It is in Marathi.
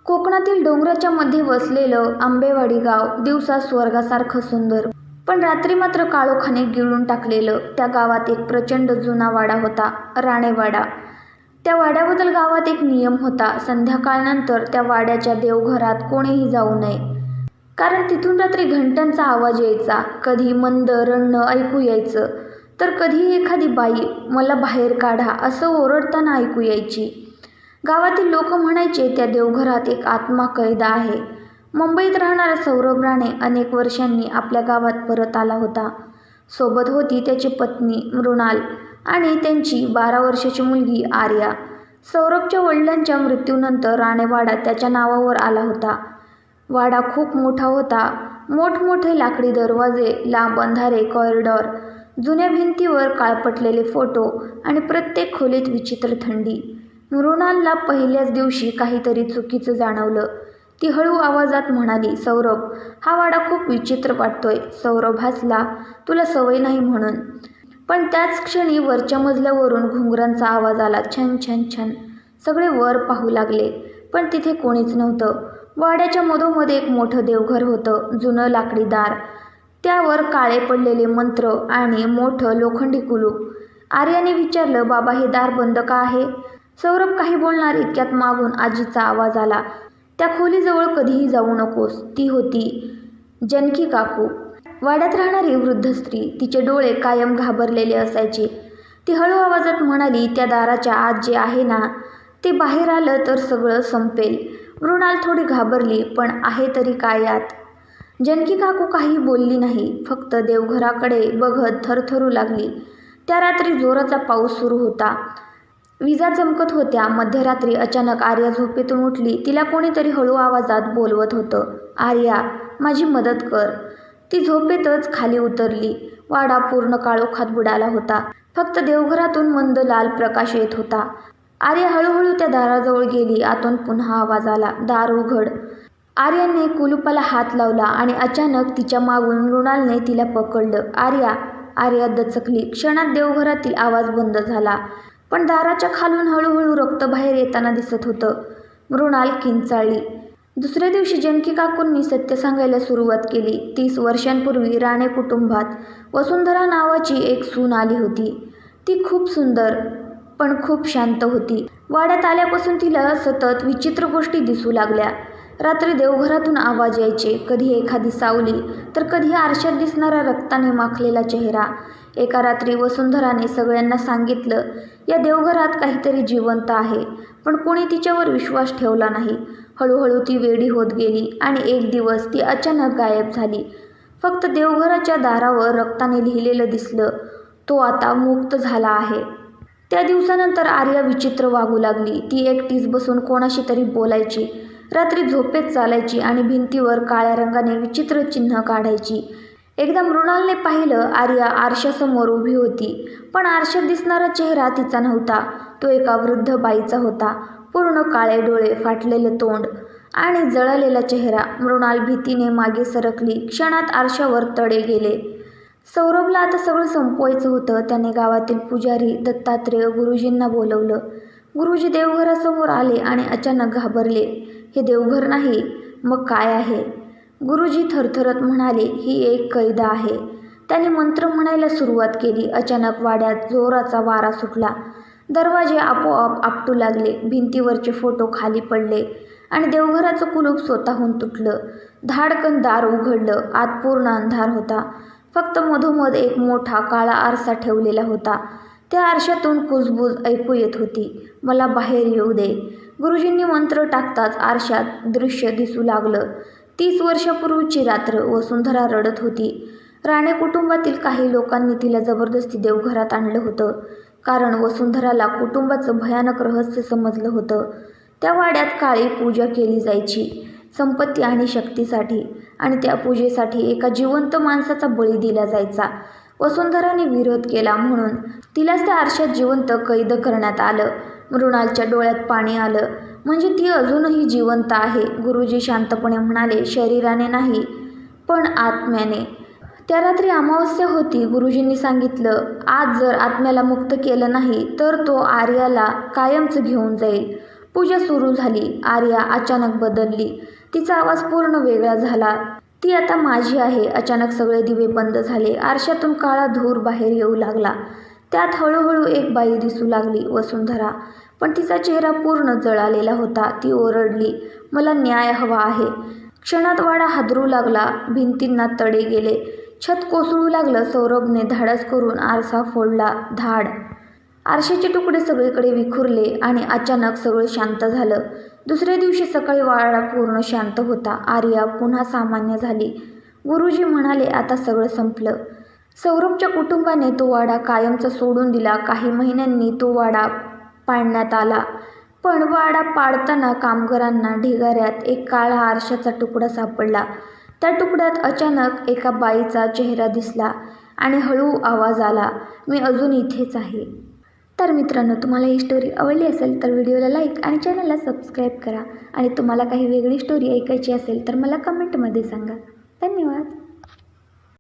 कोकणातील डोंगराच्या मध्ये वसलेलं आंबेवाडी गाव दिवसा स्वर्गासारखं सुंदर, पण रात्री मात्र काळोखाने गिळून टाकलेलं. त्या गावात एक प्रचंड जुना वाडा होता, राणेवाडा. त्या वाड्याबद्दल गावात एक नियम होता. संध्याकाळनंतर त्या वाड्याच्या देवघरात कोणीही जाऊ नये, कारण तिथून रात्री घंटांचा आवाज यायचा. कधी मंद रडणं ऐकू यायचं, तर कधी एखादी बाई "मला बाहेर काढा" असं ओरडताना ऐकू यायची. गावातील लोक म्हणायचे त्या देवघरात एक आत्मा कैद आहे. मुंबईत राहणारा सौरभ राणे अनेक वर्षांनी आपल्या गावात परत आला होता. सोबत होती त्याची पत्नी मृणाल आणि त्यांची 12 वर्षाची मुलगी आर्या. सौरभच्या वडिलांच्या मृत्यूनंतर राणेवाडा त्याच्या नावावर आला होता. वाडा खूप मोठा होता. मोठमोठे लाकडी दरवाजे, लांब अंधारे कॉरिडॉर, जुन्या भिंतीवर काळपटलेले फोटो आणि प्रत्येक खोलीत विचित्र थंडी. मृणालला पहिल्याच दिवशी काहीतरी चुकीचं जाणवलं. ती हळू आवाजात म्हणाली, "सौरभ, हा वाडा खूप विचित्र वाटतोय." सौरभ हसला, "तुला सवय नाही म्हणून." पण त्याच क्षणी वरच्या मजल्यावरून घुंगरांचा आवाज आला, छन छन छन. सगळे वर पाहू लागले, पण तिथे कोणीच नव्हतं. वाड्याच्या मधोमध एक मोठं देवघर होतं, जुनं लाकडी दार, त्यावर काळे पडलेले मंत्र आणि मोठं लोखंडी कुलूप. आर्याने विचारलं, "बाबा, हे दार बंद का आहे?" सौरभ काही बोलणार इतक्यात मागून आजीचा आवाज आला, "त्या खोलीजवळ कधीही जाऊ नकोस." ती होती जानकी काकू, वाड्यात राहणारी वृद्ध स्त्री. तिचे डोळे कायम घाबरलेले असायचे. ती हळू आवाजात म्हणाली, "त्या दाराच्या आत जे आहे ना, ते बाहेर आलं तर सगळं संपेल." मृणाल थोडी घाबरली, पण आहे तरी काय यात? जानकी काकू काही बोलली नाही, फक्त देवघराकडे बघत थरथरू लागली. त्या रात्री जोराचा पाऊस सुरू होता. विजा चमकत होत्या. मध्यरात्री अचानक आर्या झोपेतून उठली. तिला कोणीतरी हळू आवाजात बोलवत होतं, "आर्या, माझी मदत कर." ती झोपेतच खाली उतरली. वाडा पूर्ण काळोखात बुडाला होता. फक्त देवघरातून मंद लाल प्रकाश येत होता. आर्या हळूहळू त्या दाराजवळ गेली. आतून पुन्हा आवाज आला, "दार उघड." आर्याने कुलुपाला हात लावला आणि अचानक तिच्या मागून मृणालने तिला पकडलं. "आर्या." आर्या दचकली. क्षणात देवघरातील आवाज बंद झाला, पण दाराच्या खालून हळूहळू रक्त बाहेर येताना दिसत होतं. मृणाल किंचाळली. दुसऱ्या दिवशी जानकी काकूंनी सत्य सांगायला सुरुवात केली. 30 वर्षांपूर्वी राणे कुटुंबात वसुंधरा नावाची एक सून आली होती. ती खूप सुंदर, पण खूप शांत होती. वाड्यात आल्यापासून तिला सतत विचित्र गोष्टी दिसू लागल्या. रात्री देवघरातून आवाज यायचे, कधी एखादी सावली, तर कधी आरशात दिसणारा रक्ताने माखलेला चेहरा. एका रात्री वसुंधराने सगळ्यांना सांगितलं, "या देवघरात काहीतरी जिवंत आहे." पण कोणी तिच्यावर विश्वास ठेवला नाही. हळूहळू ती वेडी होत गेली आणि एक दिवस ती अचानक गायब झाली. फक्त देवघराच्या दारावर रक्ताने लिहिलेलं दिसलं, "तो आता मुक्त झाला आहे." त्या दिवसानंतर आर्या विचित्र वागू लागली. ती एकटीच बसून कोणाशी तरी बोलायची, रात्री झोपेत चालायची आणि भिंतीवर काळ्या रंगाने विचित्र चिन्ह काढायची. एकदा मृणालने पाहिलं, आर्या आरशासमोर उभी होती, पण आरशात दिसणारा चेहरा तिचा नव्हता. तो एका वृद्ध बाईचा होता. पूर्ण काळे डोळे, फाटलेलं तोंड आणि जळालेला चेहरा. मृणाल भीतीने मागे सरकली. क्षणात आरशावर तडे गेले. सौरभला आता सगळं संपवायचं होतं. त्याने गावातील पुजारी दत्तात्रेय गुरुजींना बोलवलं. गुरुजी देवघरासमोर आले आणि अचानक घाबरले. "हे देवघर नाही, मग काय आहे?" गुरुजी थरथरत म्हणाले, "ही एक कैद आहे." त्याने मंत्र म्हणायला सुरुवात केली. अचानक वाड्यात जोराचा वारा सुटला. दरवाजे आपोआप आपटू लागले. भिंतीवरचे फोटो खाली पडले आणि देवघराचं कुलूप स्वतःहून तुटलं. धाडकन दार उघडलं. आत पूर्ण अंधार होता. फक्त मधोमध एक मोठा काळा आरसा ठेवलेला होता. त्या आरशातून कुजबूज ऐकू येत होती, "मला बाहेर येऊ दे." गुरुजींनी मंत्र टाकताच आरशात दृश्य दिसू लागलं. 30 वर्षापूर्वीची रात्र. वसुंधरा रडत होती. राणे कुटुंबातील काही लोकांनी तिला जबरदस्ती देवघरात आणलं होतं, कारण वसुंधराला कुटुंबाचं भयानक रहस्य समजलं होतं. त्या वाड्यात काळी पूजा केली जायची, संपत्ती आणि शक्तीसाठी, आणि त्या पूजेसाठी एका जिवंत माणसाचा बळी दिला जायचा. वसुंधराने विरोध केला म्हणून तिलाच त्या आरशात जिवंत कैद करण्यात आलं. मृणालच्या डोळ्यात पाणी आलं. "म्हणजे ती अजूनही जिवंत आहे?" गुरुजी शांतपणे म्हणाले, "शरीराने नाही, पण आत्म्याने." त्या रात्री अमावस्या होती. गुरुजींनी सांगितलं, "आज जर आत्म्याला मुक्त केलं नाही तर तो आर्याला कायमचं घेऊन जाईल." पूजा सुरू झाली. आर्या अचानक बदलली. तिचा आवाज पूर्ण वेगळा झाला. ती आता माझी आहे. अचानक सगळे दिवे बंद झाले. आरशातून काळा धूर बाहेर येऊ लागला. त्यात हळूहळू एक बाई दिसू लागली, वसुंधरा. पण तिचा चेहरा पूर्ण जळालेला होता. ती ओरडली, मला न्याय हवा आहे. क्षणात वाडा हादरू लागला. भिंतींना तडे गेले. छत कोसळू लागलं. सौरभने धाडस करून आरसा फोडला. धाड. आरशाचे तुकडे सगळीकडे विखुरले आणि अचानक सगळं शांत झालं. दुसऱ्या दिवशी सकाळी वाडा पूर्ण शांत होता. आर्या पुन्हा सामान्य झाली. गुरुजी म्हणाले, आता सगळं संपलं. सौरभच्या कुटुंबाने तो वाडा कायमचा सोडून दिला. काही महिन्यांनी तो वाडा पाडण्यात आला. पण वाडा पाडताना कामगारांना ढिगाऱ्यात एक काळा आरशाचा तुकडा सापडला. त्या तुकड्यात अचानक एका बाईचा चेहरा दिसला आणि हळू आवाज आला, मी अजून इथेच आहे. तर मित्रांनो, तुम्हाला ही स्टोरी आवडली असेल तर व्हिडिओला लाईक आणि चॅनलला सबस्क्राईब करा. आणि तुम्हाला काही वेगळी स्टोरी ऐकायची असेल तर मला कमेंटमध्ये सांगा. धन्यवाद.